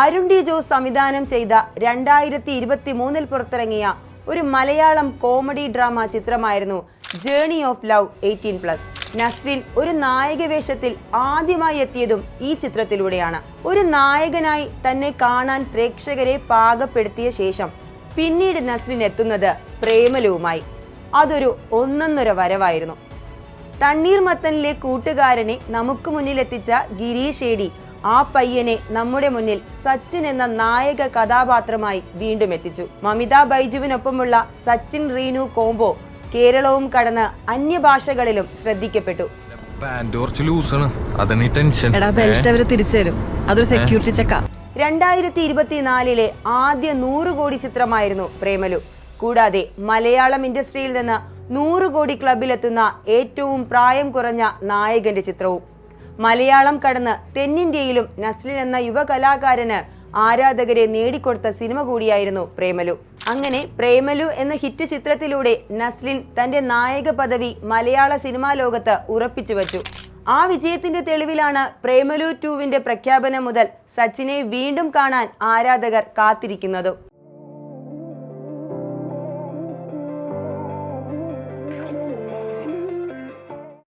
Arun D Jose സംവിധാനം ചെയ്ത 2023 പുറത്തിറങ്ങിയ ഒരു മലയാളം കോമഡി ഡ്രാമ ചിത്രമായിരുന്നു ജേർണി ഓഫ് ലവ് 18+. നസ്രിൻ ഒരു നായക വേഷത്തിൽ ആദ്യമായി എത്തിയതും ഈ ചിത്രത്തിലൂടെയാണ്. ഒരു നായകനായി തന്നെ കാണാൻ പ്രേക്ഷകരെ പാകപ്പെടുത്തിയ ശേഷം പിന്നീട് നസ്രിൻ എത്തുന്നത് പ്രേമലുവുമായി. അതൊരു ഒന്നൊന്നര വരവായിരുന്നു. തണ്ണീർമത്തനിലെ കൂട്ടുകാരനെ നമുക്ക് മുന്നിലെത്തിച്ച ഗിരീഷ് ഏടി ആ പയ്യനെ നമ്മുടെ മുന്നിൽ സച്ചിൻ എന്ന നായക കഥാപാത്രമായി വീണ്ടും എത്തിച്ചു. മമിത ബൈജുവിനൊപ്പമുള്ള സച്ചിൻ റീനു കോംബോ കേരളവും കടന്ന് അന്യഭാഷകളിലും ശ്രദ്ധിക്കപ്പെട്ടു. 2024 ആദ്യ 100 കോടി ചിത്രമായിരുന്നു പ്രേമലു. കൂടാതെ മലയാളം ഇൻഡസ്ട്രിയിൽ നിന്ന് 100 കോടി ക്ലബിലെത്തുന്ന ഏറ്റവും പ്രായം കുറഞ്ഞ നായകന്റെ ചിത്രവും. മലയാളം കടന്ന് തെന്നിന്ത്യയിലും നസ്രിൻ എന്ന യുവ കലാകാരന് ആരാധകരെ നേടിക്കൊടുത്ത സിനിമ കൂടിയായിരുന്നു പ്രേമലു. അങ്ങനെ പ്രേമലു എന്ന ഹിറ്റ് ചിത്രത്തിലൂടെ നസ്രിൻ തന്റെ നായക പദവി മലയാള സിനിമാ ലോകത്ത് ഉറപ്പിച്ചു വച്ചു. ആ വിജയത്തിന്റെ തെളിവിലാണ് പ്രേമലു 2 പ്രഖ്യാപനം മുതൽ സച്ചിനെ വീണ്ടും കാണാൻ ആരാധകർ കാത്തിരിക്കുന്നത്.